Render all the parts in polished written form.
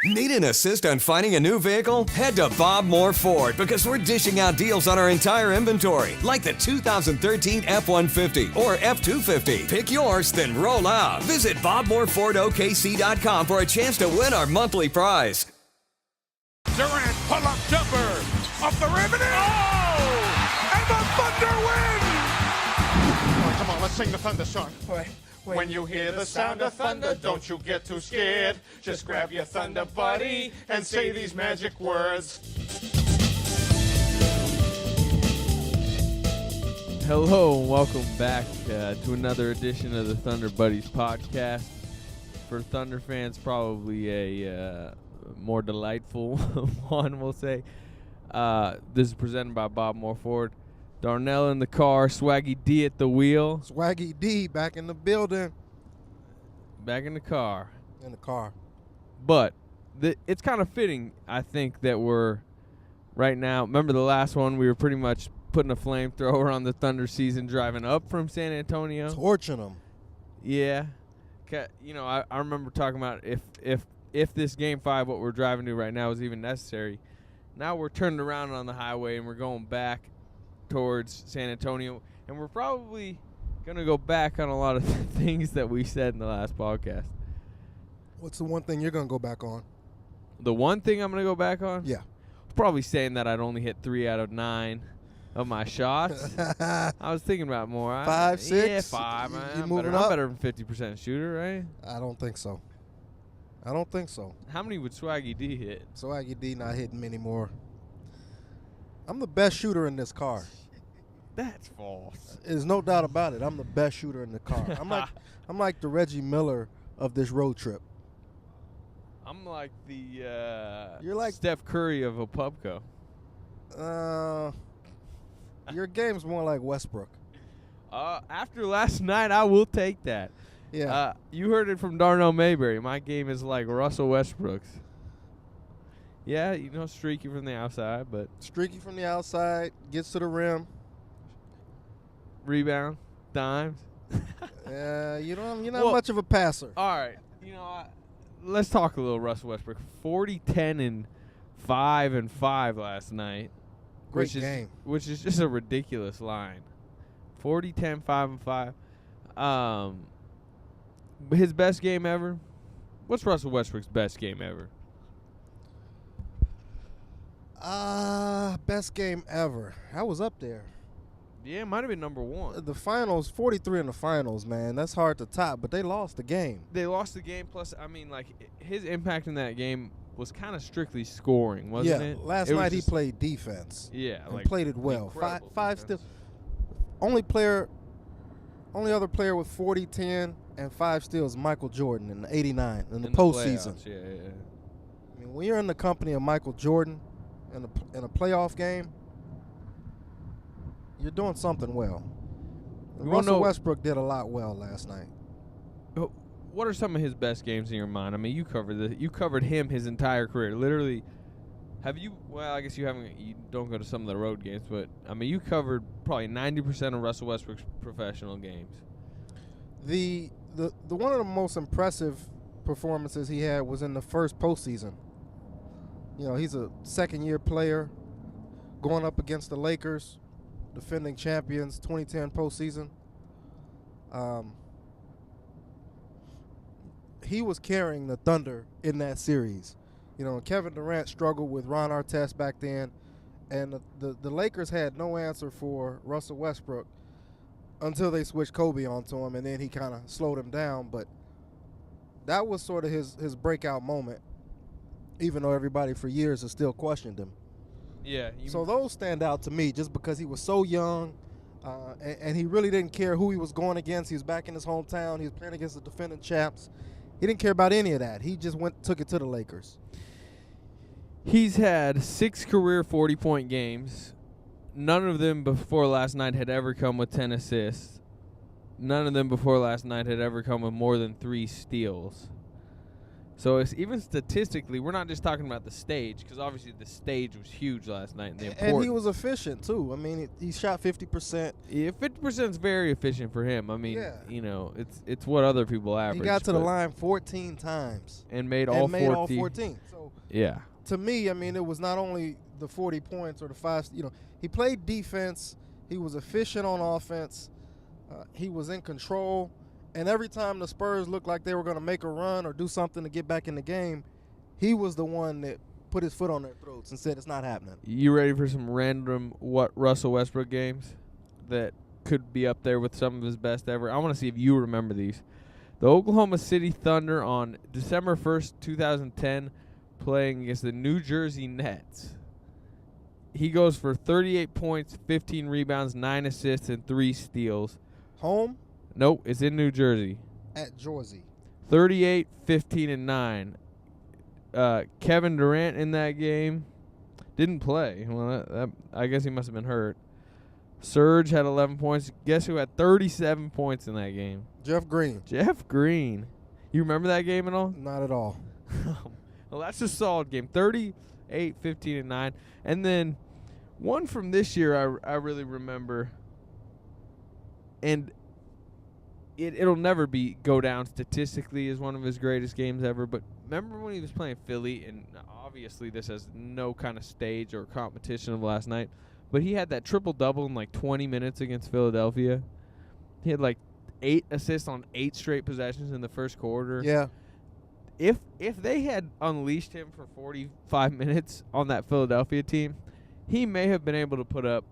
Need an assist on finding a new vehicle? Head to Bob Moore Ford because we're dishing out deals on our entire inventory, like the 2013 F-150 or F-250. Pick yours, then roll out. Visit BobMooreFordOKC.com for a chance to win our monthly prize. Durant, pull-up jumper, off the rim, and and the Thunder win! Oh, come on, let's sing the Thunder song. Wait. When you hear the sound of thunder, don't you get too scared. Just grab your Thunder buddy and say these magic words. Hello and welcome back to another edition of the Thunder Buddies podcast. For Thunder fans, probably a more delightful one, we'll say. This is presented by Bob Moore Ford. Darnell in the car, Swaggy D at the wheel. Swaggy D back in the building. Back in the car. In the car. But it's kind of fitting, I think, that we're right now. Remember the last one? We were pretty much putting a flamethrower on the Thunder season, driving up from San Antonio. Torching them. Yeah. You know, I remember talking about if this Game 5, what we're driving to right now, is even necessary. Now we're turning around on the highway and we're going back towards San Antonio, and we're probably going to go back on a lot of things that we said in the last podcast. What's the one thing you're going to go back on? The one thing I'm going to go back on? Yeah. Probably saying that I'd only hit 3 out of 9 of my shots. I was thinking about more. 5, 6? Yeah, 5. You I'm moving better, up? I'm better than 50% shooter, right? I don't think so. How many would Swaggy D hit? Swaggy D not hitting many more. I'm the best shooter in this car. That's false. There's no doubt about it. I'm the best shooter in the car. I'm like the Reggie Miller of this road trip. I'm like the You're like Steph Curry of a Pubco. Your game's more like Westbrook. After last night, I will take that. Yeah. You heard it from Darnell Mayberry. My game is like Russell Westbrook's. Yeah, you know, streaky from the outside, but Streaky from the outside, gets to the rim. Rebound, dimes. You're not much of a passer. All right, you know, let's talk a little Russell Westbrook. 40, 10, and 5 and 5 last night. Great game. Which is just a ridiculous line. 40, 10, 5 and 5. His best game ever. What's Russell Westbrook's best game ever? Best game ever. I was up there. Yeah, it might have been number 1. The finals, 43 in the finals, man. That's hard to top, but they lost the game. They lost the game, plus, I mean, like, his impact in that game was kind of strictly scoring, wasn't it? Last night he played defense. Yeah. And played it well. Five defense. still. Only other player with 40, 10, and 5 steals, Michael Jordan in the 89 in the postseason. Yeah. I mean, when you're in the company of Michael Jordan in a playoff game, you're doing something well. Russell Westbrook did a lot well last night. What are some of his best games in your mind? I mean, you covered him his entire career. Literally, have you? Well, I guess you haven't. You don't go to some of the road games, but I mean, you covered probably 90% of Russell Westbrook's professional games. The one of the most impressive performances he had was in the first postseason. You know, he's a second-year player going up against the Lakers, defending champions, 2010 postseason. He was carrying the Thunder in that series. You know, Kevin Durant struggled with Ron Artest back then, and the Lakers had no answer for Russell Westbrook until they switched Kobe onto him, and then he kind of slowed him down. But that was sort of his breakout moment, even though everybody for years has still questioned him. Yeah. So those stand out to me just because he was so young, and he really didn't care who he was going against. He was back in his hometown. He was playing against the defending champs. He didn't care about any of that. He just took it to the Lakers. He's had 6 career 40-point games. None of them before last night had ever come with 10 assists. None of them before last night had ever come with more than 3 steals. So it's even statistically, we're not just talking about the stage, because obviously the stage was huge last night. And he was efficient, too. I mean, he shot 50%. Yeah, 50% is very efficient for him. I mean, Yeah. you know, it's what other people average. He got to the line 14 times. And made all 14. So, yeah. to me, I mean, it was not only the 40 points or the 5. You know, he played defense. He was efficient on offense. He was in control. And every time the Spurs looked like they were going to make a run or do something to get back in the game, he was the one that put his foot on their throats and said it's not happening. You ready for some random Russell Westbrook games that could be up there with some of his best ever? I want to see if you remember these. The Oklahoma City Thunder on December 1st, 2010, playing against the New Jersey Nets. He goes for 38 points, 15 rebounds, 9 assists, and 3 steals. Home? Nope, it's in New Jersey. At Jersey. 38, 15, and 9. Kevin Durant in that game didn't play. Well, I guess he must have been hurt. Serge had 11 points. Guess who had 37 points in that game? Jeff Green. Jeff Green. You remember that game at all? Not at all. Well, that's a solid game. 38, 15, and 9. And then one from this year I really remember. And it'll never go down statistically as one of his greatest games ever. But remember when he was playing Philly, and obviously this has no kind of stage or competition of last night, but he had that triple-double in like 20 minutes against Philadelphia. He had like 8 assists on 8 straight possessions in the first quarter. Yeah. If they had unleashed him for 45 minutes on that Philadelphia team, he may have been able to put up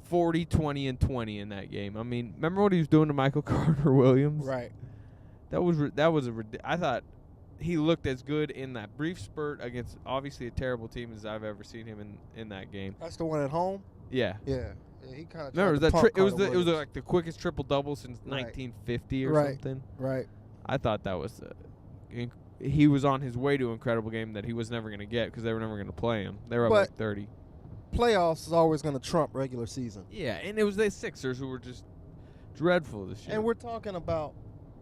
40, 20, and 20 in that game. I mean, remember what he was doing to Michael Carter-Williams? Right. I thought he looked as good in that brief spurt against obviously a terrible team as I've ever seen him in that game. That's the one at home? Yeah. Yeah. He kind of remember that it was like the quickest triple double since 1950 or something. Right. I thought that was he was on his way to an incredible game that he was never going to get because they were never going to play him. They were up like 30. Playoffs is always going to trump regular season. Yeah, and it was the Sixers who were just dreadful this year. And we're talking about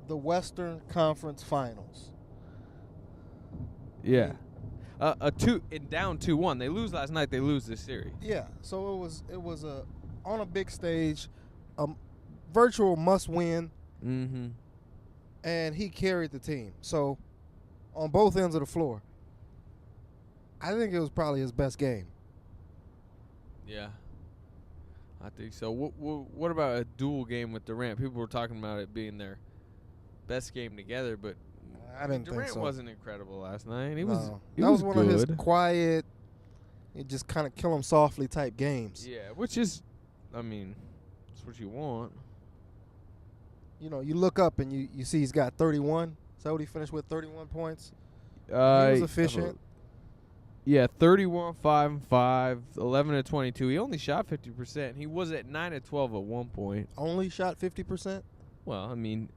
the Western Conference Finals. Yeah. Down 2-1. They lose last night, they lose this series. Yeah. So it was on a big stage, virtual must-win. Mm-hmm. And he carried the team. So on both ends of the floor, I think it was probably his best game. Yeah, I think so. What about a dual game with Durant? People were talking about it being their best game together, but I didn't Durant think so. wasn't incredible last night. He was one good. of his quiet, just kind of kill him softly type games. Yeah, which is, I mean, that's what you want. You know, you look up and you see he's got 31. Is that what he finished with, 31 points? He was efficient. Yeah, 31, 5 and 5, 11 and 22. He only shot 50%. He was at 9 and 12 at one point. Only shot 50%? Well, I mean,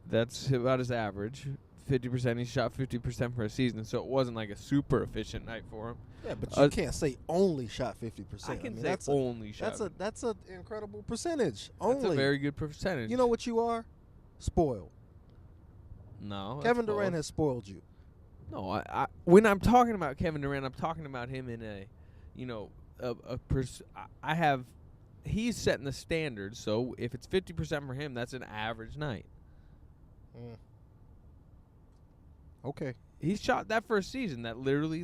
that's about his average. 50%. He shot 50% for a season, so it wasn't like a super efficient night for him. Yeah, but you can't say only shot 50%. I can say only shot. That's an incredible percentage. Only. That's a very good percentage. You know what you are? Spoiled. No. Kevin Durant has spoiled you. No, when I'm talking about Kevin Durant, I'm talking about him in he's setting the standard. So if it's 50% for him, that's an average night. Okay. He shot that for a season. That literally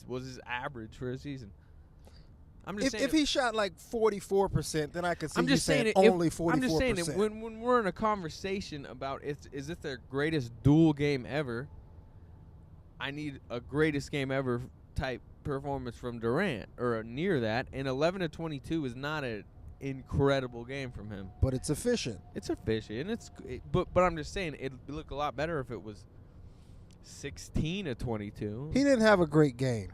was his average for a season. I'm just saying if he shot like 44%, then I could see I'm just saying only 44%. I'm just saying it when we're in a conversation about is this their greatest dual game ever, I need a greatest game ever type performance from Durant or near that, and 11 to 22 is not an incredible game from him. But it's efficient. It's efficient. But I'm just saying it'd look a lot better if it was 16 to 22. He didn't have a great game.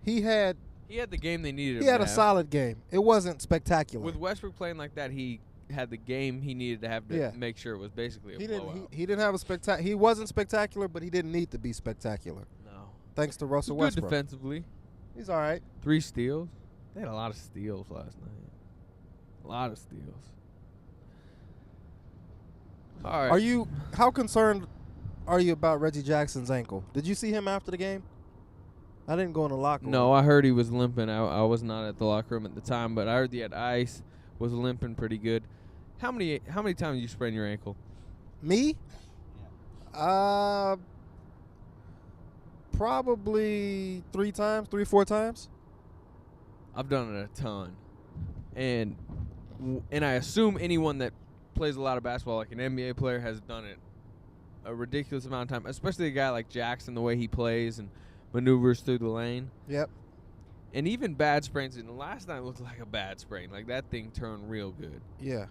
He had the game they needed. He had a solid game. It wasn't spectacular. With Westbrook playing like that, he had the game he needed to have to make sure it was basically a blowout. He didn't have a spectacular. He wasn't spectacular, but he didn't need to be spectacular. No. Thanks to Russell Good Westbrook. Defensively. He's all right. 3 steals. They had a lot of steals last night. A lot of steals. All right. How concerned are you about Reggie Jackson's ankle? Did you see him after the game? I didn't go in the locker room. No, I heard he was limping. I was not at the locker room at the time, but I heard he had ice, was limping pretty good. How many times did you sprain your ankle? Me? Probably 3 times, 3-4 times. I've done it a ton, and I assume anyone that plays a lot of basketball, like an NBA player, has done it a ridiculous amount of time. Especially a guy like Jackson, the way he plays and maneuvers through the lane. Yep. And even bad sprains. And last night looked like a bad sprain. Like that thing turned real good. Yeah.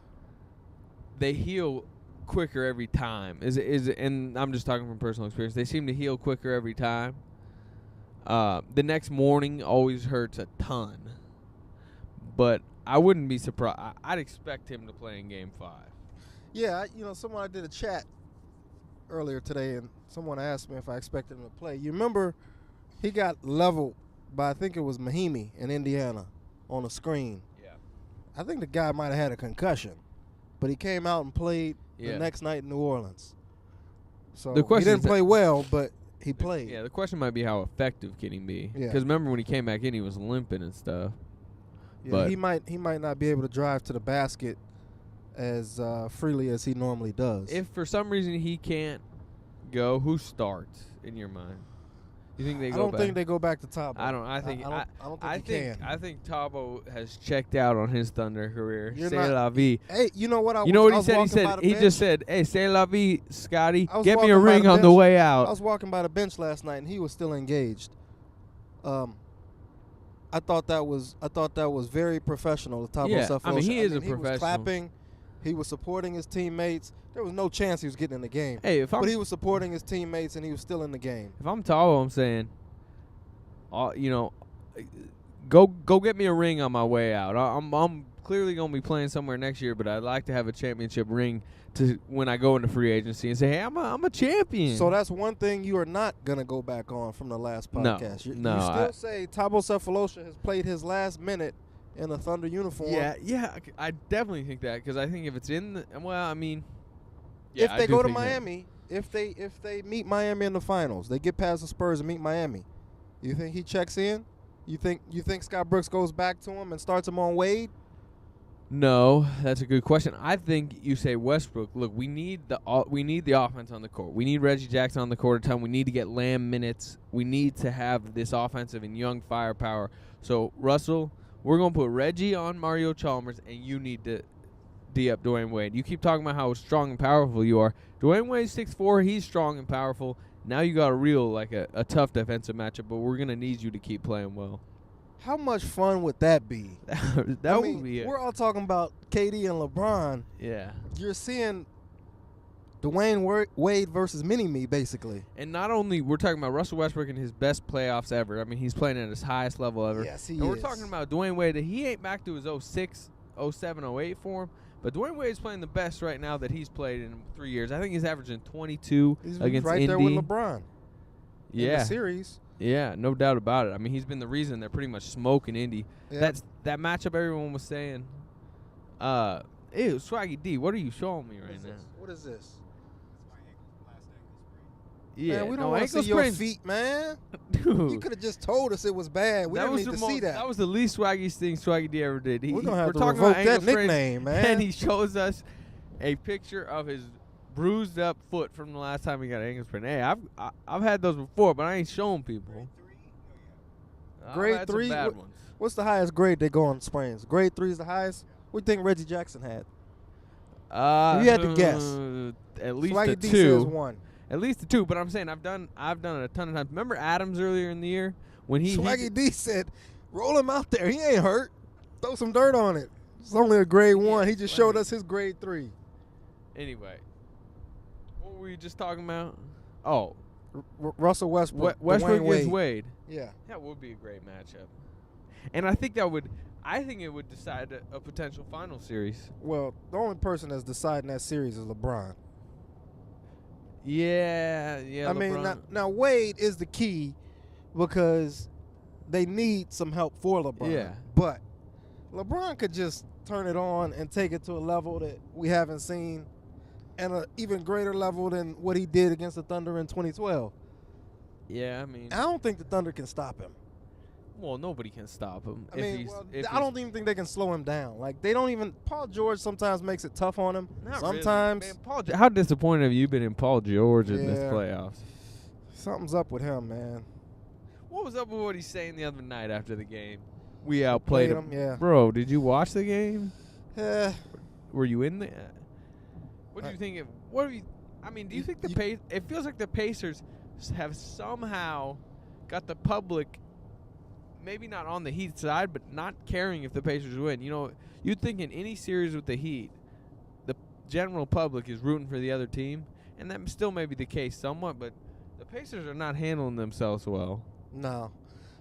They heal quicker every time. And I'm just talking from personal experience. They seem to heal quicker every time. The next morning always hurts a ton. But I wouldn't be surprised. I'd expect him to play in Game 5. Yeah, someone I did a chat earlier today, and someone asked me if I expected him to play. You remember he got leveled by, I think it was Mahimi in Indiana on a screen. Yeah. I think the guy might have had a concussion, but he came out and played the next night in New Orleans. So he didn't play well, but he played. Yeah, the question might be how effective can he be? Yeah. Because remember when he came back in, he was limping and stuff. Yeah, but he might not be able to drive to the basket as freely as he normally does. If for some reason he can't go, who starts in your mind? You think they go back? I don't think they go back to Tabo. I don't think he can. I think Tabo has checked out on his Thunder career. C'est la vie. Hey, you know what? You know what he said? He just said, "Hey, c'est la vie, Scotty. Get me a ring on the way out." I was walking by the bench last night and he was still engaged. I thought that was very professional. Tabo Sefolosha. I mean, he is a He professional. was clapping. He was supporting his teammates. There was no chance he was getting in the game. Hey, but he was supporting his teammates and he was still in the game. If I'm Tabo, I'm saying, go get me a ring on my way out. I'm clearly gonna be playing somewhere next year, but I'd like to have a championship ring to when I go into free agency and say, hey, I'm a champion. So that's one thing you are not gonna go back on from the last podcast. You still say Tabo Sefolosha has played his last minute in a Thunder uniform. Yeah, I definitely think that because I think if it's in if they go to Miami, if they meet Miami in the finals, they get past the Spurs and meet Miami. You think he checks in? You think Scott Brooks goes back to him and starts him on Wade? No, that's a good question. I think you say Westbrook. Look, we need the offense on the court. We need Reggie Jackson on the court at time. We need to get Lamb minutes. We need to have this offensive and young firepower. So Russell, we're gonna put Reggie on Mario Chalmers, and you need to D up Dwayne Wade. You keep talking about how strong and powerful you are. Dwayne Wade's 6'4". He's strong and powerful. Now you got a real a tough defensive matchup, but we're gonna need you to keep playing well. How much fun would that be? that would be it. We're all talking about KD and LeBron. Yeah. You're seeing Dwayne Wade versus Mini-Me, basically. And not only we're talking about Russell Westbrook in his best playoffs ever. I mean, he's playing at his highest level ever. Yes, he is. And we're talking about Dwayne Wade. He ain't back to his 06, 07, 08 form. But Dwayne Wade's playing the best right now that he's played in 3 years. I think he's averaging 22 against right Indy. There with LeBron. Yeah. In the series. Yeah, no doubt about it. I mean, he's been the reason they're pretty much smoking Indy. Yeah. That matchup everyone was saying. Ew, Swaggy D, what are you showing me right now? What is this? Yeah, man, we don't want to see your feet, man. Dude. You could have just told us it was bad. We didn't need to see that. That was the least swaggy thing Swaggy D ever did. We're going to have to revoke that nickname, man. And he shows us a picture of his bruised up foot from the last time he got an ankle sprain. Hey, I've had those before, but I ain't showing people. Grade 3? Bad ones. What's the highest grade they go on sprains? Grade 3 is the highest? What do you think Reggie Jackson had? If you had to guess. At least Swaggy a D 2. says 1. At least a 2, but I'm saying I've done it a ton of times. Remember Adams earlier in the year when Swaggy D said, "Roll him out there. He ain't hurt. Throw some dirt on it. It's only a grade 1. He just showed us his grade 3." Anyway, what were we just talking about? Oh, Russell Westbrook. Westbrook against Wade. Yeah, that would be a great matchup, and I think it would decide a potential final series. Well, the only person that's deciding that series is LeBron. Yeah. I mean, now Wade is the key because they need some help for LeBron. Yeah. But LeBron could just turn it on and take it to a level that we haven't seen. and an even greater level than what he did against the Thunder in 2012. Yeah, I mean, I don't think the Thunder can stop him. well, nobody can stop him. I don't even think they can slow him down. Like, they don't even – Paul George sometimes makes it tough on him. Not Sometimes. really. Man, how disappointed have you been in Paul George in this playoffs? Something's up with him, man. What was up with what he's saying the other night after the game? We outplayed him. Yeah. Bro, did you watch the game? Yeah. Were you in there? What do you think? Do you think it feels like the Pacers have somehow got the public – maybe not on the Heat side, but not caring if the Pacers win. You know, you'd think in any series with the Heat, the general public is rooting for the other team, and that still may be the case somewhat, but the Pacers are not handling themselves well. No.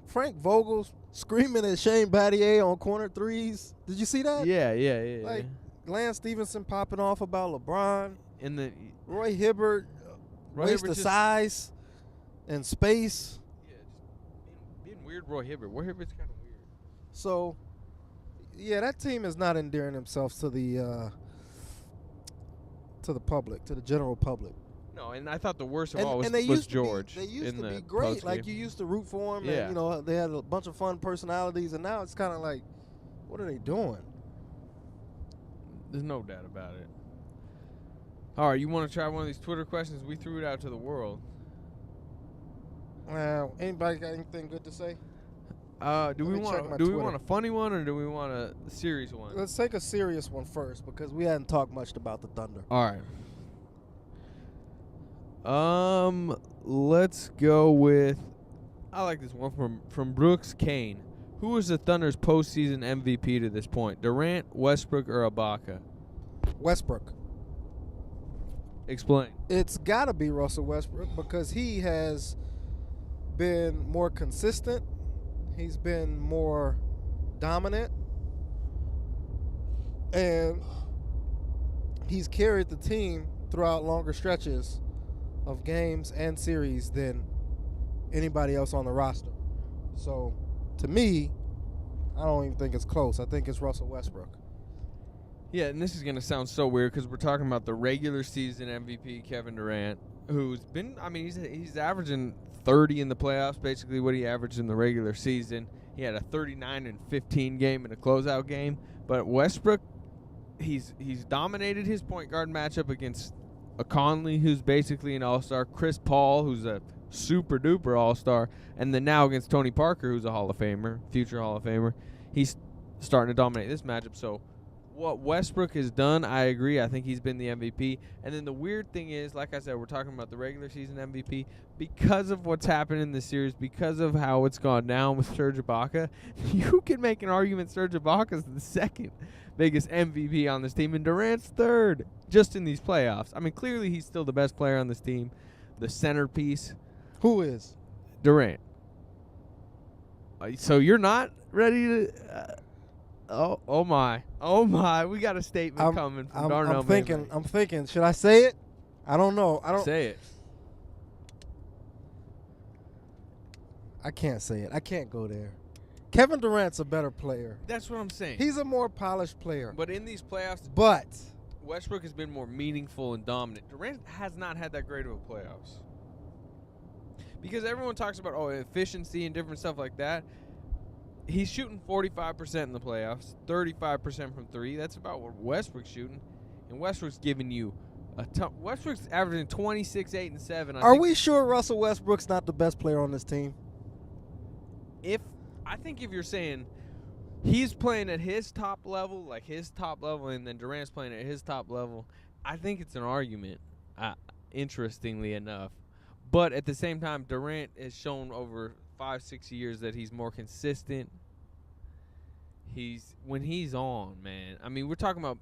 Frank Vogel's screaming at Shane Battier on corner threes. Did you see that? Yeah. Like, Lance Stevenson popping off about LeBron. And the Roy Hibbert, waste of size and space. Weird Roy Hibbert. Roy Hibbert's kind of weird. So, yeah, that team is not endearing themselves to the public, to the general public. No, and I thought the worst of all was George. They used to be great. post-game. Like, you used to root for them. Yeah. And, they had a bunch of fun personalities, and now it's kind of like, what are they doing? There's no doubt about it. All right, you want to try one of these Twitter questions? We threw it out to the world. Anybody got anything good to say? Do we want a funny one or do we want a serious one? Let's take a serious one first because we hadn't talked much about the Thunder. All right. Let's go with. I like this one from Brooks Kane. Who is the Thunder's postseason MVP to this point? Durant, Westbrook, or Ibaka? Westbrook. Explain. It's got to be Russell Westbrook because he has been more consistent. He's been more dominant. And he's carried the team throughout longer stretches of games and series than anybody else on the roster. So, to me, I don't even think it's close. I think it's Russell Westbrook. Yeah, and this is going to sound so weird because we're talking about the regular season MVP, Kevin Durant, who's been, he's averaging 30 in the playoffs, basically what he averaged in the regular season. He had a 39-15 game in a closeout game. But Westbrook, he's dominated his point guard matchup against a Conley, who's basically an all-star, Chris Paul, who's a super-duper all-star, and then now against Tony Parker, who's a Hall of Famer, future Hall of Famer. He's starting to dominate this matchup. So what Westbrook has done, I agree. I think he's been the MVP. And then the weird thing is, like I said, we're talking about the regular season MVP. Because of what's happened in the series, because of how it's gone down with Serge Ibaka, you can make an argument Serge Ibaka is the second biggest MVP on this team, and Durant's third just in these playoffs. I mean, clearly he's still the best player on this team, the centerpiece. Who is? Durant. So you're not ready to... Oh my! We got a statement coming from Darnell Mayberry. I'm thinking. Should I say it? I don't know. Say it. I can't say it. I can't go there. Kevin Durant's a better player. That's what I'm saying. He's a more polished player. But in these playoffs, Westbrook has been more meaningful and dominant. Durant has not had that great of a playoffs. Because everyone talks about efficiency and different stuff like that. He's shooting 45% in the playoffs, 35% from three. That's about what Westbrook's shooting. And Westbrook's giving you a ton. Westbrook's averaging 26, 8, and 7. Are we sure Russell Westbrook's not the best player on this team? I think if you're saying he's playing at his top level, and then Durant's playing at his top level, I think it's an argument, interestingly enough. But at the same time, Durant has shown over 5-6 years that he's more consistent. When he's on, man. I mean, we're talking about.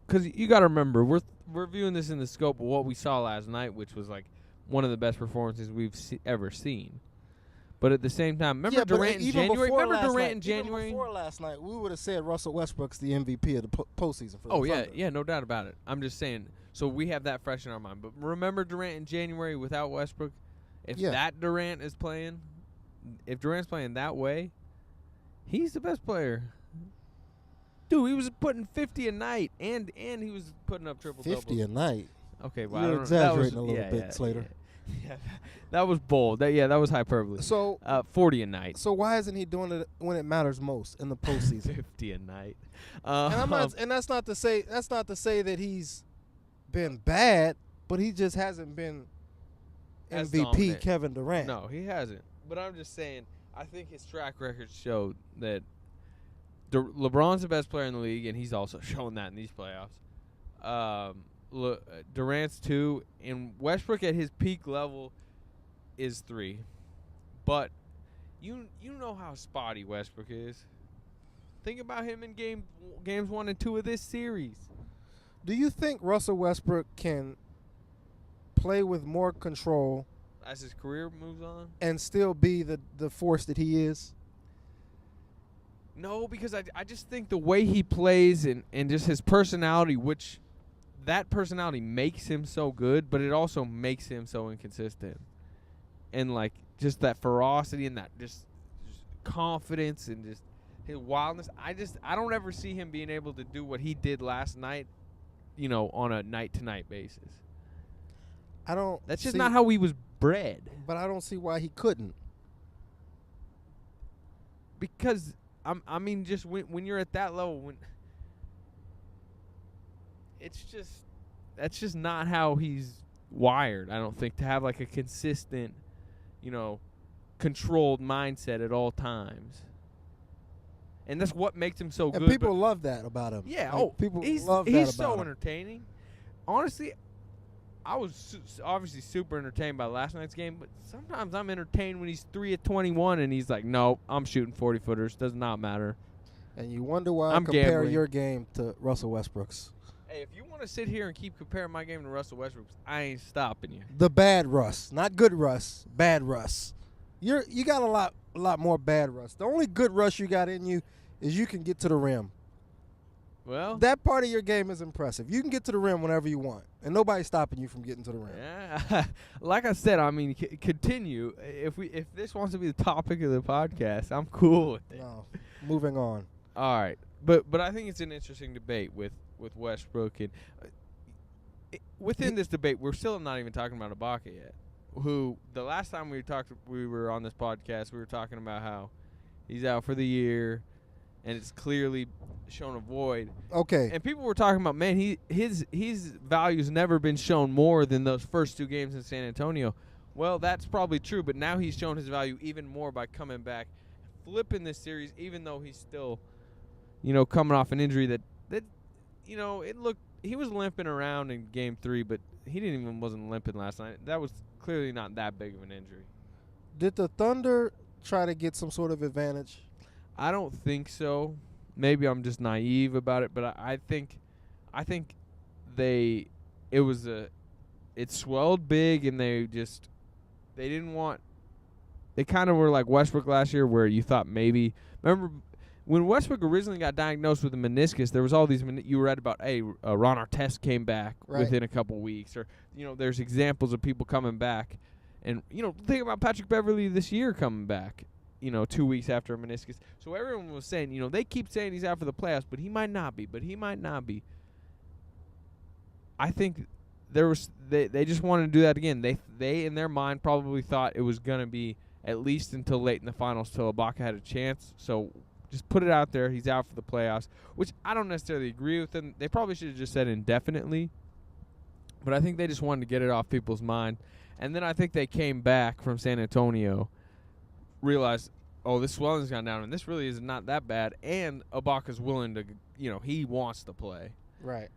Because you got to remember, we're viewing this in the scope of what we saw last night, which was like one of the best performances we've ever seen. But at the same time, remember Durant in January? Even before last night, we would have said Russell Westbrook's the MVP of the postseason for the Thunder. Yeah, no doubt about it. I'm just saying. So we have that fresh in our mind. But remember Durant in January without Westbrook? If Durant is playing, if Durant's playing that way, he's the best player. Dude, he was putting 50 a night, and he was putting up triple doubles. 50 a night. Okay, well, You're I don't exaggerating know. a little bit, Slater. Yeah, that was bold. That was hyperbole. So 40 a night. So why isn't he doing it when it matters most in the postseason? 50 a night. And that's not to say that he's been bad, but he just hasn't been As MVP dominant. Kevin Durant. No, he hasn't. But I'm just saying, I think his track record showed that LeBron's the best player in the league, and he's also shown that in these playoffs. Durant's 2, and Westbrook at his peak level is 3. But you know how spotty Westbrook is. Think about him in games 1 and 2 of this series. Do you think Russell Westbrook can play with more control As his career moves on? and still be the force that he is? No, because I just think the way he plays and just his personality, which that personality makes him so good, but it also makes him so inconsistent. And, like, just that ferocity and that just confidence and just his wildness. I don't ever see him being able to do what he did last night, on a night-to-night basis. That's just not how he was bred. But I don't see why he couldn't. Because, just when you're at that level, that's just not how he's wired, I don't think, to have like a consistent, controlled mindset at all times. And that's what makes him so good. And people love that about him. Yeah, people love that about him. He's so entertaining. Honestly, I was obviously super entertained by last night's game, but sometimes I'm entertained when he's 3 of 21 and he's like, "No, I'm shooting 40-footers. Does not matter." And you wonder why I'm I compare gambling. your game to Russell Westbrook's. Hey, if you want to sit here and keep comparing my game to Russell Westbrook's, I ain't stopping you. The bad Russ, not good Russ, bad Russ. You got a lot more bad Russ. The only good Russ you got in you is you can get to the rim. Well, That part of your game is impressive. You can get to the rim whenever you want, and nobody's stopping you from getting to the rim. yeah. Like I said, continue. If this wants to be the topic of the podcast, I'm cool with it. No, moving on. All right, but I think it's an interesting debate with Westbrook, and within this debate, we're still not even talking about Ibaka yet. Who the last time we were on this podcast, we were talking about how he's out for the year, and it's clearly shown a void. Okay. And people were talking about, man, his value's never been shown more than those first 2 games in San Antonio. Well, that's probably true, but now he's shown his value even more by coming back, flipping this series, even though he's still, coming off an injury that it looked, he was limping around in game 3, but he wasn't limping last night. That was clearly not that big of an injury. Did the Thunder try to get some sort of advantage? I don't think so. Maybe I'm just naive about it, but I think it swelled big, and they kind of were like Westbrook last year, where you thought maybe, remember when Westbrook originally got diagnosed with a meniscus, there was all these, you read about, Ron Artest came back within a couple weeks, or, there's examples of people coming back. And, think about Patrick Beverly this year coming back, 2 weeks after a meniscus. So everyone was saying, they keep saying he's out for the playoffs, but he might not be, I think they just wanted to do that again. They in their mind probably thought it was going to be at least until late in the finals till Ibaka had a chance. So just put it out there. He's out for the playoffs, which I don't necessarily agree with them. They probably should have just said indefinitely. But I think they just wanted to get it off people's mind. And then I think they came back from San Antonio, realized, this swelling's gone down, and this really is not that bad. And Ibaka's willing to, he wants to play. Right.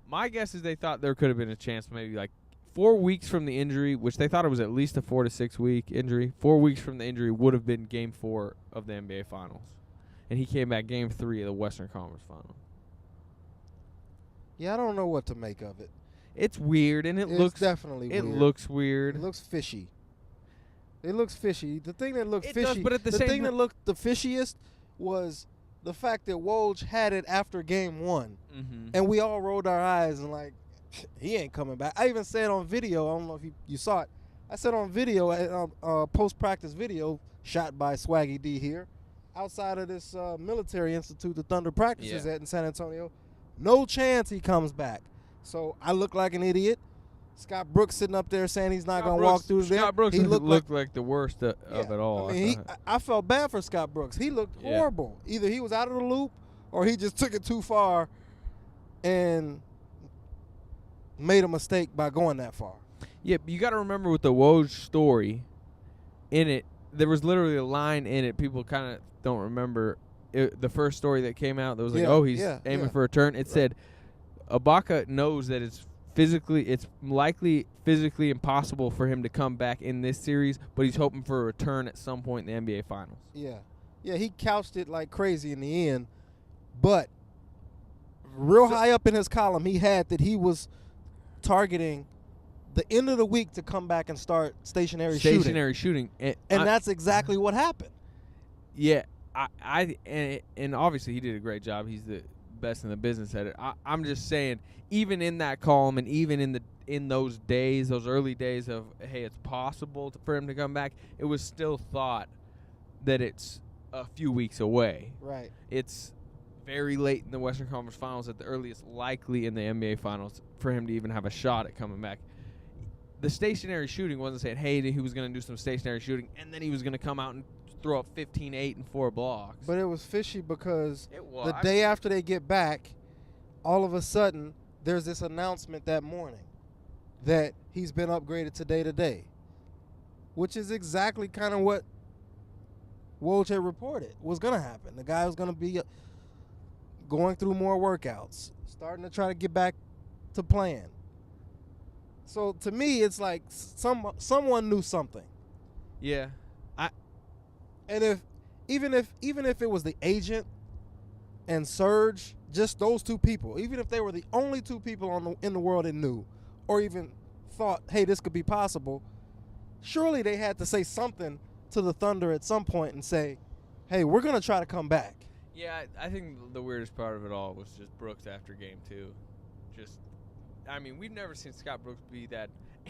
My guess is they thought there could have been a chance maybe like 4 weeks from the injury, which they thought it was at least a 4 to 6 week injury. 4 weeks from the injury would have been Game 4 of the NBA Finals. And he came back Game 3 of the Western Conference Finals. Yeah, I don't know what to make of it. It's weird, and It's looks definitely weird. It looks weird. It looks fishy. The thing that looked fishy, does, but at the same thing time, that looked the fishiest was the fact that Woj had it after game 1. Mm-hmm. And we all rolled our eyes and like, he ain't coming back. I even said on video, I don't know if you saw it, I said on video, post-practice video, shot by Swaggy D here, outside of this military institute the Thunder practices at in San Antonio. No chance he comes back. So I look like an idiot. Scott Brooks sitting up there saying he's not going to walk through there. Scott Brooks he looked like the worst of it all. I mean, I felt bad for Scott Brooks. He looked horrible. Either he was out of the loop or he just took it too far and made a mistake by going that far. Yeah, you got to remember with the Woj story, in it, there was literally a line in it. People kind of don't remember the first story that came out that was like, he's aiming for a turn. It said Ibaka knows that it's likely physically impossible for him to come back in this series, but he's hoping for a return at some point in the NBA Finals. Yeah. Yeah, he couched it like crazy in the end, but high up in his column, he had that he was targeting the end of the week to come back and start stationary shooting. And that's exactly what happened. Yeah, and obviously he did a great job. He's the best in the business at it. I'm just saying, even in that column and even in those days, those early days of, hey, it's possible for him to come back, it was still thought that it's a few weeks away. Right. It's very late in the Western Conference Finals, at the earliest likely in the NBA Finals, for him to even have a shot at coming back. The stationary shooting wasn't saying, hey, he was going to do some stationary shooting, and then he was going to come out and throw up 15, 8, and 4 blocks. But it was fishy because the day after they get back, all of a sudden, there's this announcement that morning that he's been upgraded to day-to-day, which is exactly kind of what Woj had reported was going to happen. The guy was going to be going through more workouts, starting to try to get back to playing. So to me, it's like someone knew something. Yeah. And even if it was the agent and Serge, just those two people, even if they were the only two people in the world that knew or even thought, hey, this could be possible, surely they had to say something to the Thunder at some point and say, hey, we're going to try to come back. Yeah, I think the weirdest part of it all was just Brooks after game 2. We've never seen Scott Brooks be that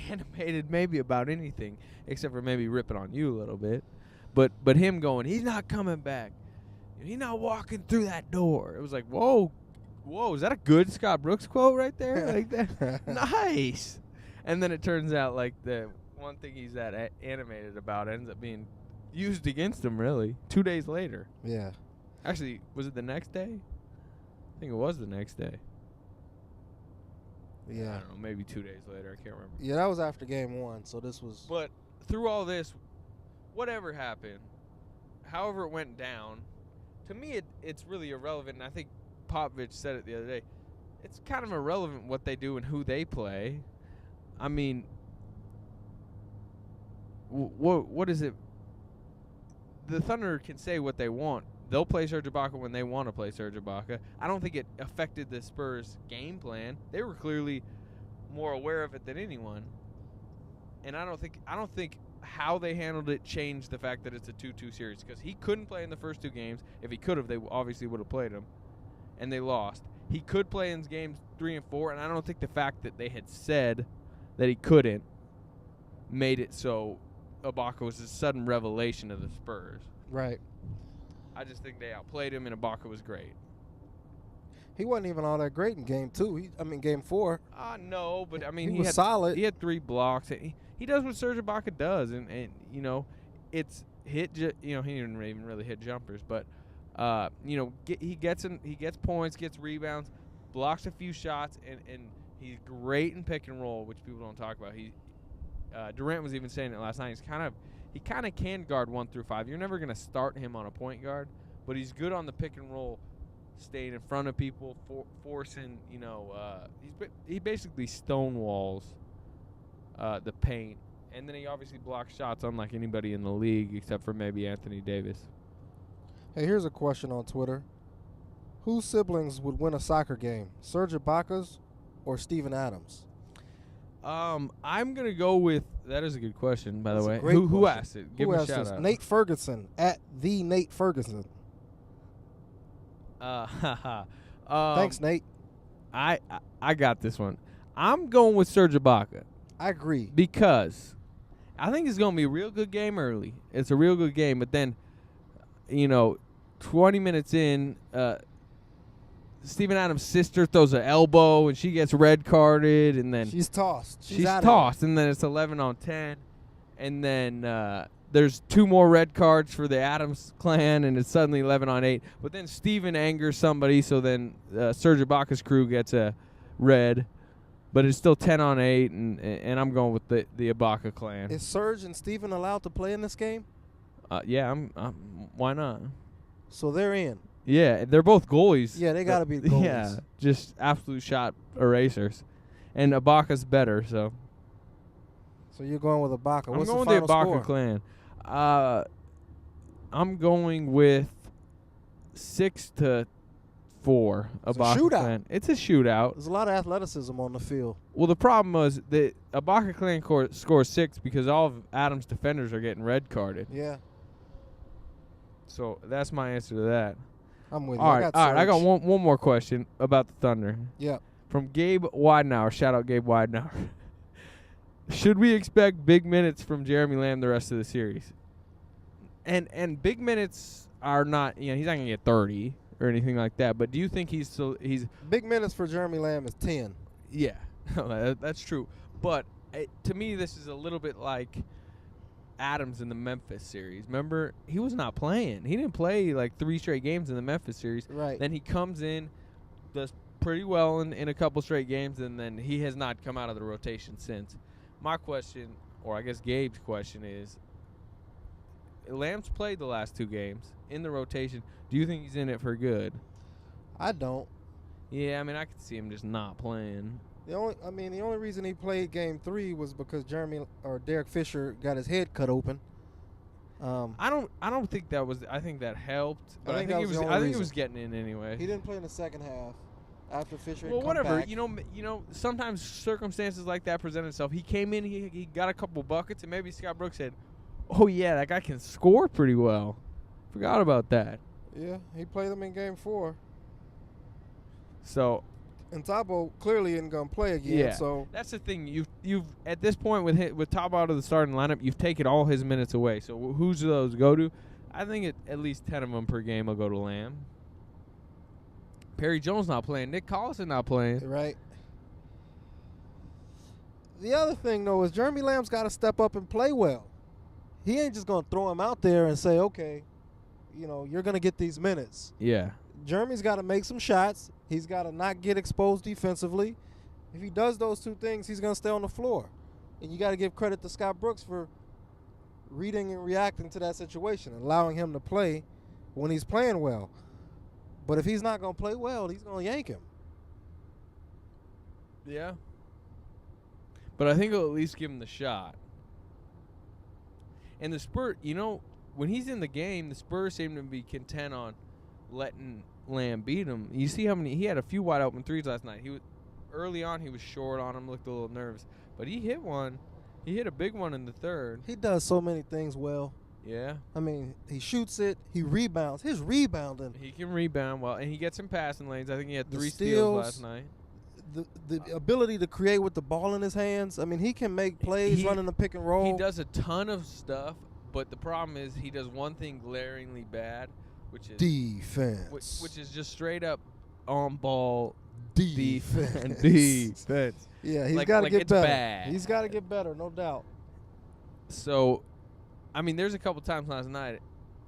animated maybe about anything except for maybe ripping on you a little bit. But him going, he's not coming back. He's not walking through that door. It was like, whoa, is that a good Scott Brooks quote right there? Like that? Nice. And then it turns out like the one thing he's that animated about ends up being used against him really 2 days later. Yeah. Actually, was it the next day? I think it was the next day. Yeah. I don't know, maybe 2 days later. I can't remember. Yeah, that was after game 1, so this was... But through all this, whatever happened, however it went down, to me it's really irrelevant, and I think Popovich said it the other day. It's kind of irrelevant what they do and who they play. I mean, what is it? The Thunder can say what they want. They'll play Serge Ibaka when they want to play Serge Ibaka. I don't think it affected the Spurs' game plan. They were clearly more aware of it than anyone. And I don't think how they handled it changed the fact that it's a 2-2 series, because he couldn't play in the first 2 games. If he could have, they obviously would have played him, and they lost. He could play in games 3 and 4, and I don't think the fact that they had said that he couldn't made it so Ibaka was a sudden revelation of the Spurs. Right. I just think they outplayed him, and Ibaka was great. He wasn't even all that great in game 2. Game 4. No, but I mean he was solid. He had 3 blocks. He does what Serge Ibaka does, and it's hit. He didn't even really hit jumpers, but he gets points, gets rebounds, blocks a few shots, and he's great in pick and roll, which people don't talk about. Durant was even saying it last night. He kind of can guard 1 through 5. You're never going to start him on a point guard, but he's good on the pick and roll, staying in front of people, forcing. He basically stonewalls the paint, and then he obviously blocks shots unlike anybody in the league except for maybe Anthony Davis. Hey, here's a question on Twitter: whose siblings would win a soccer game, Serge Ibaka's or Steven Adams? I'm gonna go with that. Is a good question, by the way. Who asked it? Give him a shout out. Nate Ferguson at the Nate Ferguson. Thanks, Nate. I got this one. I'm going with Serge Ibaka. I agree, because I think it's gonna be a real good game early. It's a real good game, but then, 20 minutes in, Steven Adams' sister throws an elbow, and she gets red carded, and then she's tossed. She's tossed, and then it's 11-10, and then there's 2 more red cards for the Adams clan, and it's suddenly 11-8. But then Steven angers somebody, so then Serge Ibaka's crew gets a red, but it's still 10-8, and I'm going with the Ibaka clan. Is Serge and Steven allowed to play in this game? Yeah, I'm why not? So they're in. Yeah, they're both goalies. Yeah, they got to be the goalies. Yeah, just absolute shot erasers. And Ibaka's better, so. So you're going with Ibaka. I'm What's going the with final the Ibaka score? clan. I'm going with 6-4. Ibaka shootout. clan. It's a shootout. There's a lot of athleticism on the field. Well, the problem was that Ibaka clan scores 6 because all of Adams' defenders are getting red carded. Yeah, So that's my answer to that. I'm with you. All right, I got Serge. one more question about the Thunder. Yeah. From Gabe Widenauer. Shout out Gabe Widenauer. Should we expect big minutes from Jeremy Lamb the rest of the series? And big minutes are not, he's not going to get 30 or anything like that, but do you think he's Big minutes for Jeremy Lamb is 10. yeah, that's true. But to me, this is a little bit like Adams in the Memphis series. Remember, he was not playing. He didn't play like 3 straight games in the Memphis series. Right. Then he comes in, does pretty well in a couple straight games, and then he has not come out of the rotation since. My question, or I guess Gabe's question is, Lamb's played the last 2 games in the rotation. Do you think he's in it for good? I don't. Yeah, I mean, I could see him just not playing. The only reason he played Game 3 was because Derek Fisher got his head cut open. I don't think that was. I think that helped. But I think it was getting in anyway. He didn't play in the second half after Fisher. Well, had come whatever. back. You know, sometimes circumstances like that present itself. He came in, he got a couple buckets, and maybe Scott Brooks said, "Oh yeah, that guy can score pretty well." Forgot about that. Yeah, he played them in Game 4. So. And Thabo clearly isn't gonna play again. Yeah, so that's the thing. You've at this point with Thabo out of the starting lineup, you've taken all his minutes away. So who's those go to? I think at least 10 of them per game will go to Lamb. Perry Jones not playing. Nick Collison not playing. right. The other thing though is Jeremy Lamb's got to step up and play well. He ain't just gonna throw him out there and say, okay, you're gonna get these minutes. Yeah. Jeremy's got to make some shots. He's got to not get exposed defensively. If he does those 2 things, he's going to stay on the floor. And you got to give credit to Scott Brooks for reading and reacting to that situation, allowing him to play when he's playing well. But if he's not going to play well, he's going to yank him. Yeah. But I think he'll at least give him the shot. And the Spurs, when he's in the game, the Spurs seem to be content on letting Lamb beat him. You see how many he had a few wide open threes last night. Early on he was short on him, looked a little nervous, but he hit one. He hit a big one in the third. He does so many things well. Yeah. I mean, he shoots it, he rebounds. His rebounding. He can rebound well, and he gets in passing lanes. I think he had The 3 steals, steals last night. The ability to create with the ball in his hands. I mean, he can make plays running the pick and roll. He does a ton of stuff, but the problem is he does one thing glaringly bad, which is defense. which is just straight up on ball defense. defense. Yeah, he's Like- got to like get it's better. bad. He's got to get better, no doubt. So, I mean, there's a couple times last night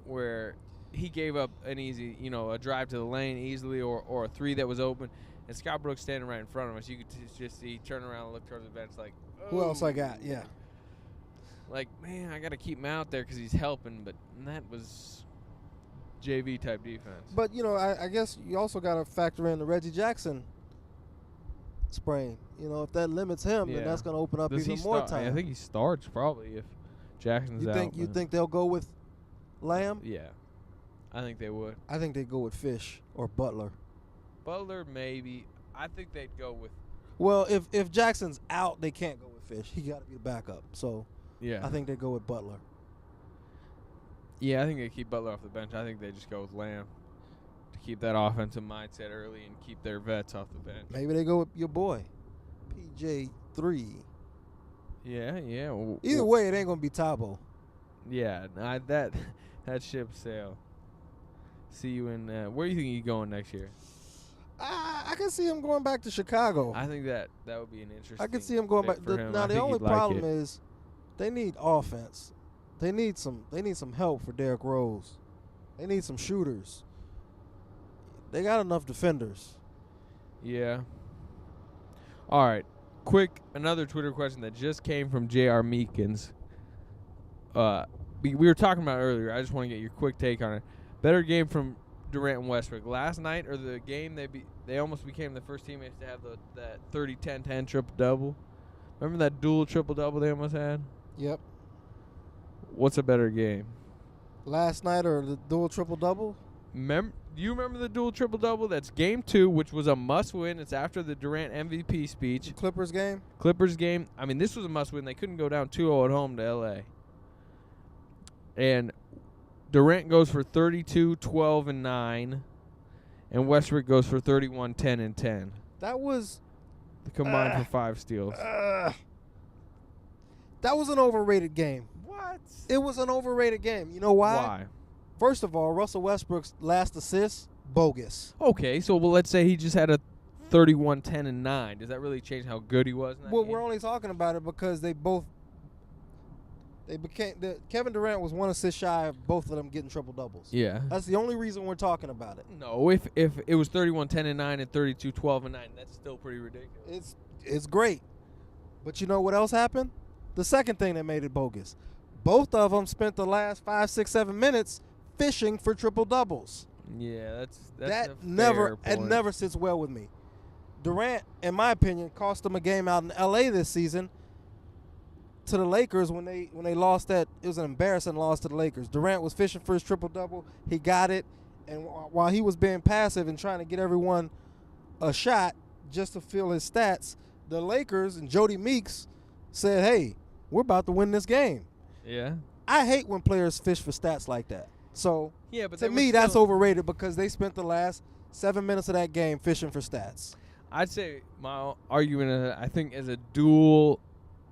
where he gave up an easy, a drive to the lane easily or a 3 that was open, and Scott Brooks standing right in front of us. You could just see, turn around and look towards the bench like, Who else I "Oh." got? Yeah. Like, man, I got to keep him out there because he's helping, but that was JV type defense. But, I guess you also got to factor in the Reggie Jackson sprain. If that limits him, then that's going to open up Does even he more start? time. I think he starts probably if Jackson's you out. think but- they'll go with Lamb? Yeah. I think they would. I think they'd go with Fish or Butler. Butler, maybe. I think they'd go with. Well, if Jackson's out, they can't go with Fish. He got to be the backup. So Yeah. I think they go with Butler. Yeah, I think they keep Butler off the bench. I think they just go with Lamb to keep that offensive mindset early and keep their vets off the bench. Maybe they go with your boy, PJ3. Yeah. Either way, it ain't going to be Thabo. Yeah, that ship sailed. see you in. Where do you think he's going next year? I can see him going back to Chicago. I think that would be an interesting. I can see him going back. Now the only problem is they need offense. They need some help for Derrick Rose. They need some shooters. They got enough defenders. Yeah. All right. Quick, another Twitter question that just came from J.R. Meekins. We were talking about it earlier. I just want to get your quick take on it. Better game from Durant and Westbrook last night, or the game they almost became the first teammates to have that 30-10-10 triple-double? Remember that dual triple-double they almost had? Yep. What's a better game? Last night or the dual triple-double? Do you remember the dual triple-double? That's game 2, which was a must-win. It's after the Durant MVP speech. The Clippers game? Clippers game. I mean, this was a must-win. They couldn't go down 2-0 at home to L.A. And Durant goes for 32, 12, and 9. And Westbrook goes for 31, 10, and 10. That was... Combined for 5 steals. That was an overrated game. What? It was an overrated game. You know why? Why? First of all, Russell Westbrook's last assist, bogus. Okay, so let's say he just had a 31, 10, and 9. Does that really change how good he was in that game? We're only talking about it because Kevin Durant was 1 assist shy of both of them getting triple doubles. Yeah. That's the only reason we're talking about it. No, if it was 31, 10, and 9 and 32, 12, and 9, that's still pretty ridiculous. It's great. But you know what else happened? The second thing that made it bogus. Both of them spent the last 5, 6, 7 minutes fishing for triple doubles. Yeah, that a never fair point. never sits well with me. Durant, in my opinion, cost them a game out in LA this season to the Lakers when they lost that. It was an embarrassing loss to the Lakers. Durant was fishing for his triple double. He got it, and while he was being passive and trying to get everyone a shot just to fill his stats, the Lakers and Jody Meeks said, "Hey, we're about to win this game." Yeah. I hate when players fish for stats like that. So yeah, but to me, that's overrated because they spent the last 7 minutes of that game fishing for stats. I'd say my argument, I think, as a dual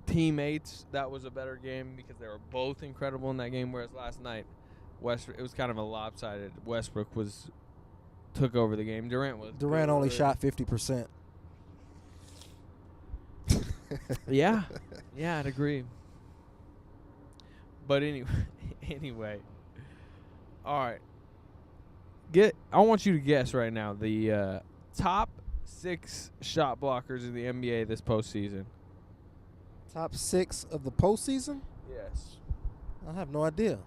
teammates, that was a better game because they were both incredible in that game. Whereas last night, it was kind of a lopsided. Westbrook took over the game. Durant only shot 50%. Yeah, I'd agree. But anyway, all right. I want you to guess right now the top 6 shot blockers in the NBA this postseason. Top 6 of the postseason? Yes. I have no idea.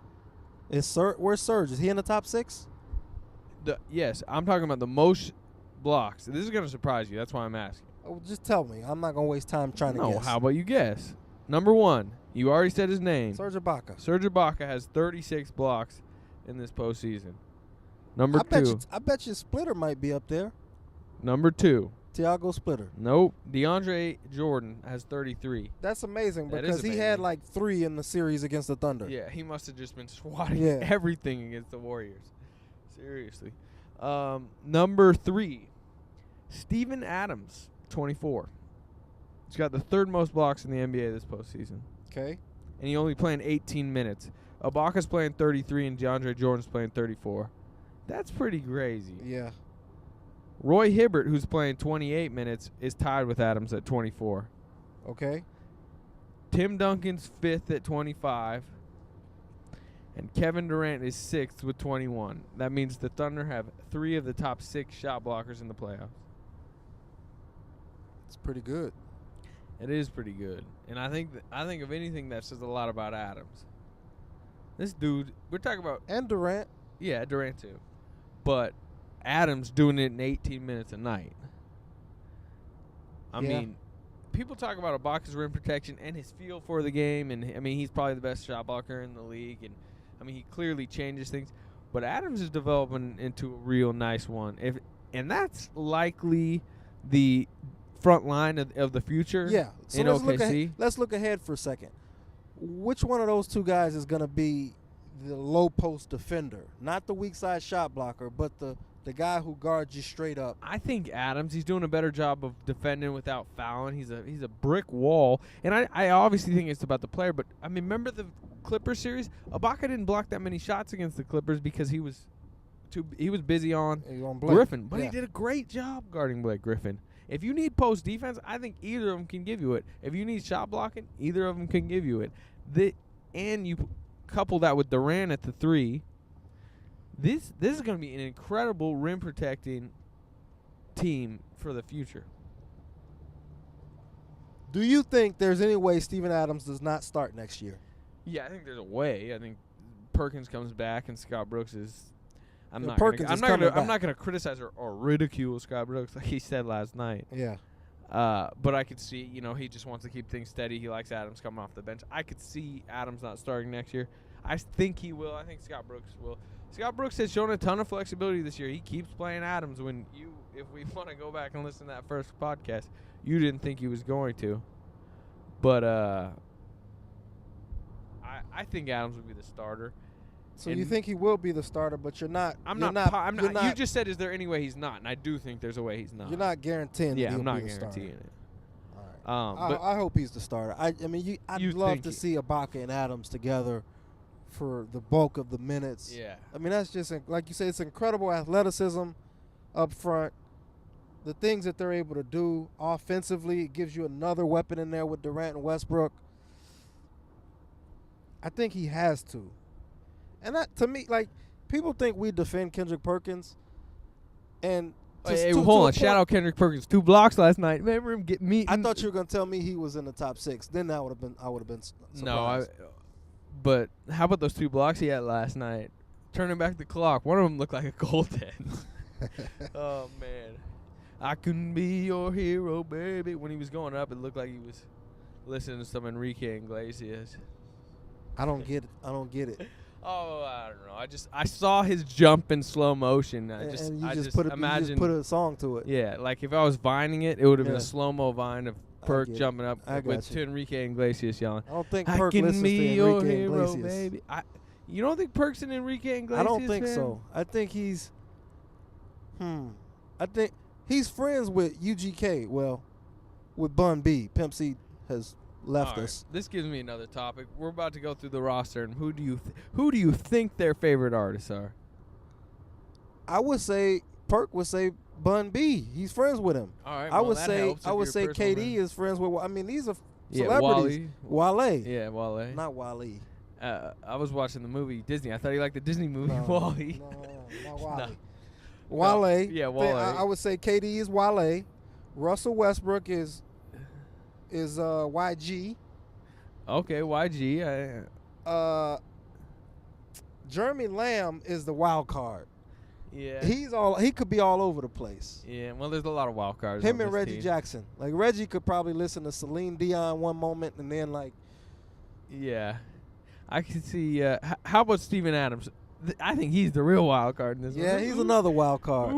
Where's Serge? Is he in the top 6? Yes, I'm talking about the most blocks. This is going to surprise you. That's why I'm asking. Oh, just tell me. I'm not going to waste time trying to guess. No, how about you guess? Number 1. You already said his name. Serge Ibaka. Serge Ibaka has 36 blocks in this postseason. Number 2. I bet you Splitter might be up there. Number 2. Tiago Splitter. Nope. DeAndre Jordan has 33. That's amazing That because is he amazing. had like 3 in the series against the Thunder. Yeah, he must have just been swatting everything against the Warriors. Seriously. Number 3. Steven Adams, 24. He's got the 3rd most blocks in the NBA this postseason. Okay. And he only playing 18 minutes. Ibaka's playing 33 and DeAndre Jordan's playing 34. That's pretty crazy. Yeah. Roy Hibbert, who's playing 28 minutes, is tied with Adams at 24. Okay. Tim Duncan's 5th at 25. And Kevin Durant is 6th with 21. That means the Thunder have 3 of the top 6 shot blockers in the playoffs. It's pretty good. It is pretty good. And I think if anything, that says a lot about Adams. This dude, we're talking about... And Durant. Yeah, Durant too. But Adams doing it in 18 minutes a night. I mean, people talk about Ibaka's rim protection and his feel for the game. And, I mean, he's probably the best shot blocker in the league. And, I mean, he clearly changes things. But Adams is developing into a real nice one. And that's likely the front line of the future. Yeah. So in OKC. Let's look ahead for a second. Which one of those 2 guys is going to be the low post defender? Not the weak side shot blocker, but the guy who guards you straight up. I think Adams, he's doing a better job of defending without fouling. He's a brick wall. And I obviously think it's about the player, but I mean, remember the Clippers series? Ibaka didn't block that many shots against the Clippers because he was he was busy on Blake. Griffin, but he Yeah. did a great job guarding Blake Griffin. If you need post defense, I think either of them can give you it. If you need shot blocking, either of them can give you it. And you couple that with Durant at the 3. This is going to be an incredible rim protecting team for the future. Do you think there's any way Steven Adams does not start next year? Yeah, I think there's a way. I think Perkins comes back and Scott Brooks is. I'm not Perkins going to criticize or ridicule Scott Brooks like he said last night. Yeah. But I could see, he just wants to keep things steady. He likes Adams coming off the bench. I could see Adams not starting next year. I think he will. I think Scott Brooks will. Scott Brooks has shown a ton of flexibility this year. He keeps playing Adams if we want to go back and listen to that first podcast, you didn't think he was going to. But I think Adams would be the starter. So you think he will be the starter, but you're not. I'm not. You just said, is there any way he's not? And I do think there's a way he's not. You're not guaranteeing. Yeah, that I'm not be the guaranteeing starter. it. All right. But I hope he's the starter. I'd love to see Ibaka and Adams together for the bulk of the minutes. Yeah. I mean, that's just like you say. It's incredible athleticism up front. The things that they're able to do offensively, it gives you another weapon in there with Durant and Westbrook. I think he has to. And that, to me, like, people think we defend Kendrick Perkins. And hold on. Shout out Kendrick Perkins. 2 blocks last night. Remember him get meeting? I thought you were going to tell me he was in the top 6. Then I would have been surprised. No, but how about those 2 blocks he had last night? Turning back the clock. One of them looked like a goaltend. Oh, man. I can be your hero, baby. When he was going up, it looked like he was listening to some Enrique Iglesias. I don't get it. Oh, I don't know. I saw his jump in slow motion. I just put a song to it. Yeah, like if I was vining it, it would have been a slow-mo vine of Perk jumping up to Enrique Iglesias yelling. I don't think Perk listens to Enrique Iglesias. Baby. You don't think Perk's an Enrique Iglesias I don't think fan? so. I think he's I think he's friends with UGK. Well, with Bun B. Pimp C has left us. This gives me another topic. We're about to go through the roster, and who do you think their favorite artists are? I would say Perk would say Bun B. He's friends with him. All right. I would say KD is friends with. I mean, these are celebrities. Wale. Yeah, Wale. Not Wale. I was watching the movie Disney. I thought he liked the Disney movie Wally. No, not Wale. No. Wale. Yeah, Wale. I would say KD is Wale. Russell Westbrook is YG. Okay, YG. Jeremy Lamb is the wild card. Yeah. He could be all over the place. Yeah, well, there's a lot of wild cards. Him and Reggie Jackson. Like, Reggie could probably listen to Celine Dion one moment and then, like. Yeah. I can see. How about Steven Adams? I think he's the real wild card in this one. Yeah, he's another wild card.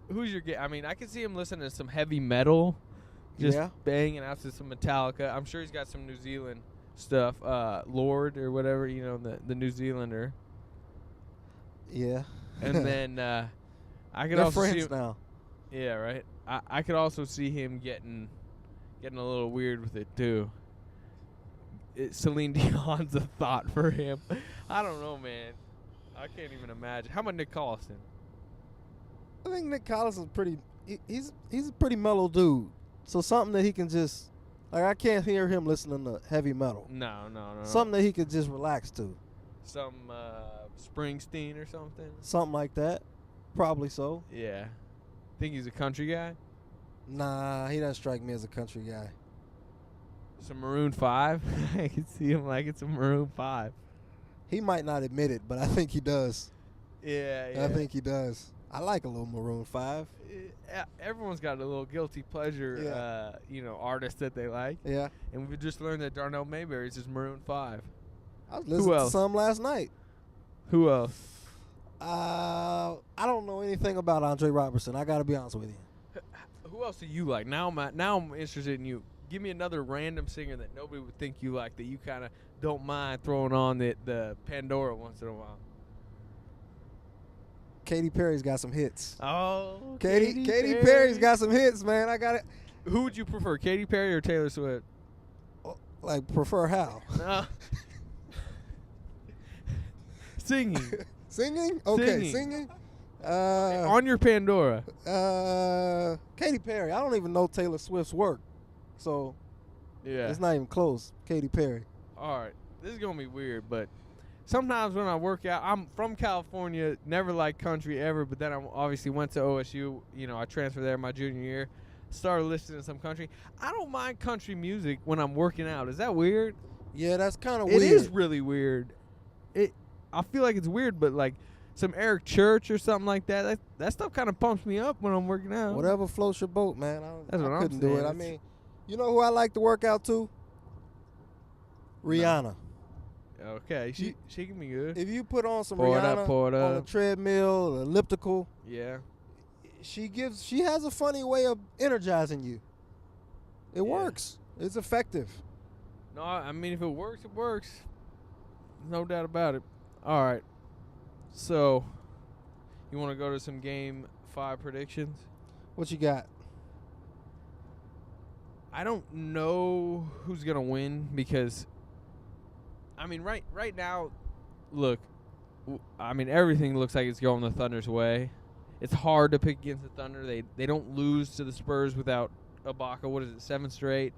Who's your I mean, I can see him listening to some heavy metal. Just banging out to some Metallica. I'm sure he's got some New Zealand stuff. Lord or whatever, the New Zealander. Yeah. And then I could They're also friends see him, now. Yeah, right. I could also see him getting a little weird with it too. Celine Dion's a thought for him. I don't know, man. I can't even imagine. How about Nick Collison? I think Nick Collison's pretty. He's a pretty mellow dude. So something that he can just, like, I can't hear him listening to heavy metal. No. Something that he could just relax to. Some Springsteen or something. Something like that. Probably so. Yeah. Think he's a country guy? Nah, he doesn't strike me as a country guy. Some Maroon 5? I can see him like it's a Maroon 5. He might not admit it, but I think he does. Yeah. I think he does. I like a little Maroon 5. Everyone's got a little guilty pleasure, artist that they like. Yeah. And we just learned that Darnell Mayberry is Maroon 5. I was listening to some last night. Who else? I don't know anything about Andre Robertson. I got to be honest with you. Who else do you like? Now I'm interested in you. Give me another random singer that nobody would think you like that you kind of don't mind throwing on the Pandora once in a while. Katy Perry's got some hits. Oh, Katy Perry's got some hits, man. I got it. Who would you prefer, Katy Perry or Taylor Swift? Like, prefer how? Singing. Singing? Okay, singing. On your Pandora. Katy Perry. I don't even know Taylor Swift's work, so Yeah. it's not even close. Katy Perry. All right. This is going to be weird, but sometimes when I work out, I'm from California, never liked country ever, but then I obviously went to OSU. You know, I transferred there my junior year, started listening to some country. I don't mind country music when I'm working out. Is that weird? Yeah, that's kind of weird. It is really weird. I feel like it's weird, but like some Eric Church or something like that, that stuff kind of pumps me up when I'm working out. Whatever floats your boat, man. That's what I I'm couldn't do saying. it. I mean, you know who I like to work out to? Rihanna. Okay, she can be good. If you put on some Pour it Rihanna up, pour it on a up. treadmill, elliptical, Yeah. she has a funny way of energizing you. It Yeah. works. It's effective. No, I mean, if it works, it works. No doubt about it. All right. So, you want to go to some Game 5 predictions? What you got? I don't know who's going to win because, I mean, right now, look, I mean, everything looks like it's going the Thunder's way. It's hard to pick against the Thunder. They don't lose to the Spurs without Ibaka. What is it, 7 straight?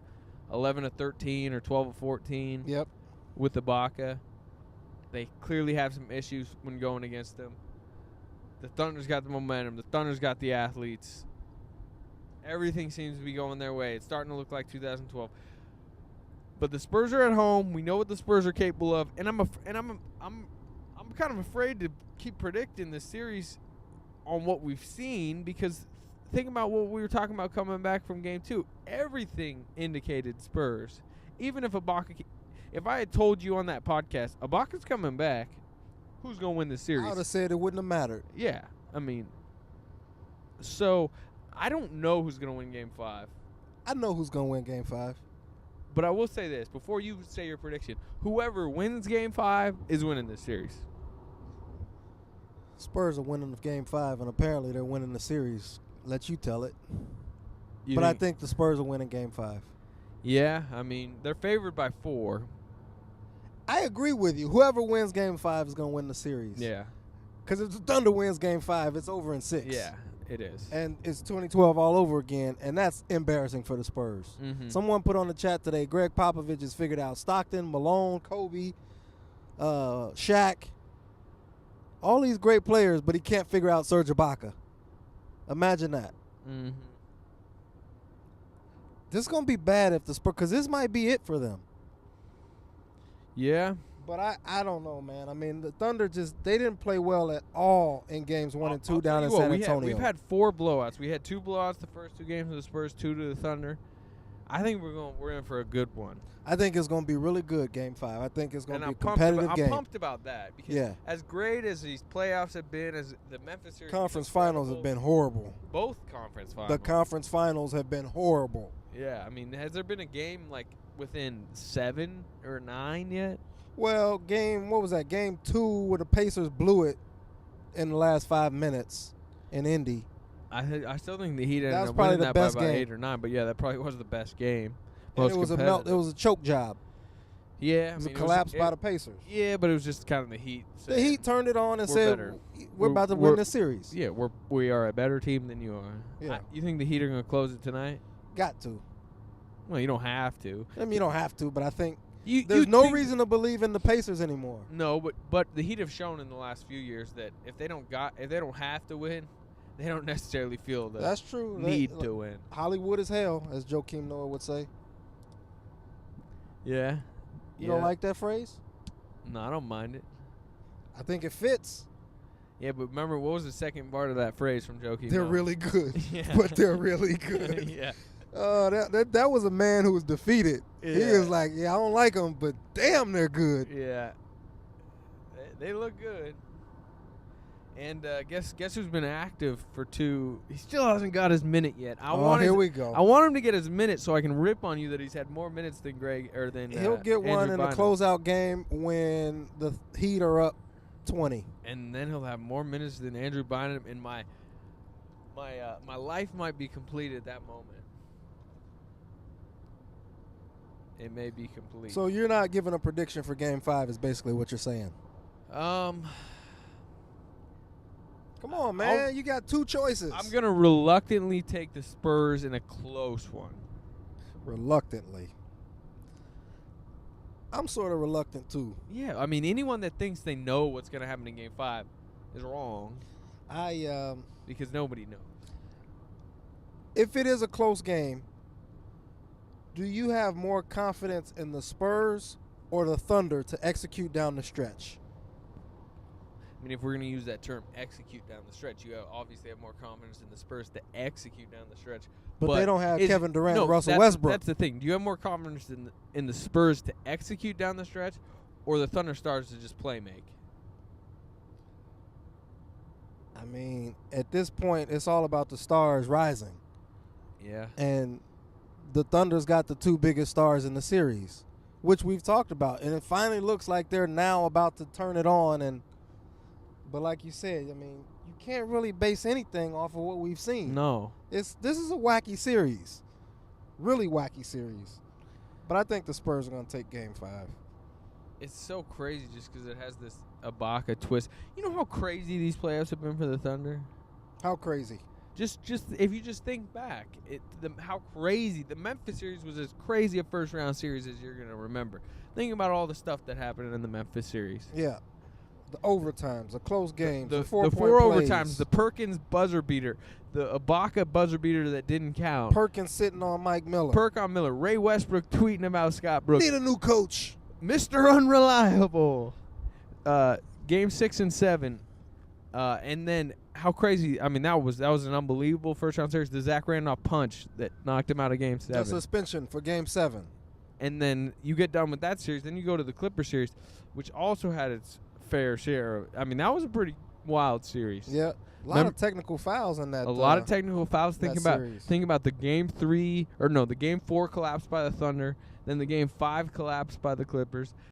11-13 or 12-14 Yep. with Ibaka. They clearly have some issues when going against them. The Thunder's got the momentum. The Thunder's got the athletes. Everything seems to be going their way. It's starting to look like 2012. But the Spurs are at home. We know what the Spurs are capable of, and I'm kind of afraid to keep predicting this series on what we've seen because think about what we were talking about coming back from Game 2. Everything indicated Spurs. Even if if I had told you on that podcast, Ibaka's coming back, who's going to win this series? I would have said it wouldn't have mattered. Yeah, I mean, so I don't know who's going to win Game 5. I know who's going to win Game 5. But I will say this, before you say your prediction, whoever wins Game 5 is winning this series. Spurs are winning Game 5, and apparently they're winning the series. Let you tell it. I think the Spurs are winning Game 5. Yeah, I mean, they're favored by 4. I agree with you. Whoever wins Game 5 is going to win the series. Yeah. Because if the Thunder wins Game 5, it's over in 6. Yeah, it is. And it's 2012 all over again, and that's embarrassing for the Spurs. Mm-hmm. Someone put on the chat today, Greg Popovich has figured out Stockton, Malone, Kobe, Shaq, all these great players, but he can't figure out Serge Ibaka. Imagine that. Mm-hmm. This is going to be bad if the Spurs, because this might be it for them. Yeah. But I don't know, man. I mean, the Thunder they didn't play well at all in games 1 and 2 down in San Antonio. We've had 4 blowouts. We had 2 blowouts the first 2 games of the Spurs, 2 to the Thunder. I think we're in for a good one. I think it's going to be really good, Game 5. I think it's going to be a I'm competitive game. I'm pumped about that because as great as these playoffs have been, as the Memphis series Conference finals have been horrible. Both conference finals. The conference finals have been horrible. Yeah, I mean, has there been a game like within 7 or 9 yet? Well, what was that? Game 2 where the Pacers blew it in the last 5 minutes in Indy. I still think the Heat ended That was up probably winning the that best by about game. 8 or 9, but yeah, that probably was the best game. And it was a choke job. Yeah, It was a collapse by the Pacers. Yeah, but it was just kind of the Heat. The Heat turned it on and we're said, better. we're about to win this series. Yeah, we are a better team than you are. Yeah. You think the Heat are going to close it tonight? Got to. Well, you don't have to. I mean, you don't have to, but I think there's there's no reason to believe in the Pacers anymore. No, but the Heat have shown in the last few years that if they don't have to win, they don't necessarily feel the That's true. need to win. Hollywood is hell, as Joakim Noah would say. Yeah. You don't like that phrase? No, I don't mind it. I think it fits. Yeah, but remember, what was the second part of that phrase from Joakim They're Noah? really good. Yeah. But they're really good. Yeah. That was a man who was defeated. Yeah. He was like, I don't like them, but damn, they're good. Yeah. They look good. And guess who's been active for 2? He still hasn't got his minute yet. Here we go. I want him to get his minute so I can rip on you that he's had more minutes than Greg or than He'll get one Andrew in the Bynum. closeout game when the Heat are up 20. And then he'll have more minutes than Andrew Bynum, and my life might be complete at that moment. It may be complete. So you're not giving a prediction for Game 5 is basically what you're saying. Come on, man. You got two choices. I'm going to reluctantly take the Spurs in a close one. Reluctantly. I'm sort of reluctant, too. Yeah, I mean, anyone that thinks they know what's going to happen in Game 5 is wrong. Because nobody knows. If it is a close game, do you have more confidence in the Spurs or the Thunder to execute down the stretch? I mean, if we're going to use that term, execute down the stretch, you obviously have more confidence in the Spurs to execute down the stretch. But they don't have Kevin Durant and Russell Westbrook. That's the thing. Do you have more confidence in the Spurs to execute down the stretch or the Thunder Stars to just play make? I mean, at this point, it's all about the stars rising. Yeah. And the Thunder's got the two biggest stars in the series, which we've talked about. And it finally looks like they're now about to turn it on. But like you said, I mean, you can't really base anything off of what we've seen. No. This is a wacky series. Really wacky series. But I think the Spurs are going to take Game 5. It's so crazy just because it has this Ibaka twist. You know how crazy these playoffs have been for the Thunder? How crazy? Just if you just think back, how crazy. The Memphis series was as crazy a first-round series as you're going to remember. Think about all the stuff that happened in the Memphis series. Yeah. The overtimes, the close games, the four overtimes, the Perkins buzzer beater, the Ibaka buzzer beater that didn't count. Perkins sitting on Mike Miller. Perk on Miller. Ray Westbrook tweeting about Scott Brooks. Need a new coach. Mr. Unreliable. Game 6 and 7. And then how crazy, I mean, that was an unbelievable first-round series. The Zach Randolph punch that knocked him out of Game 7. The suspension for Game 7. And then you get done with that series. Then you go to the Clipper series, which also had its fair share of, I mean, that was a pretty wild series. Yeah. A lot of technical fouls in that. A lot of technical fouls. Think about the Game 4 collapse by the Thunder, then the Game 5 collapse by the Clippers.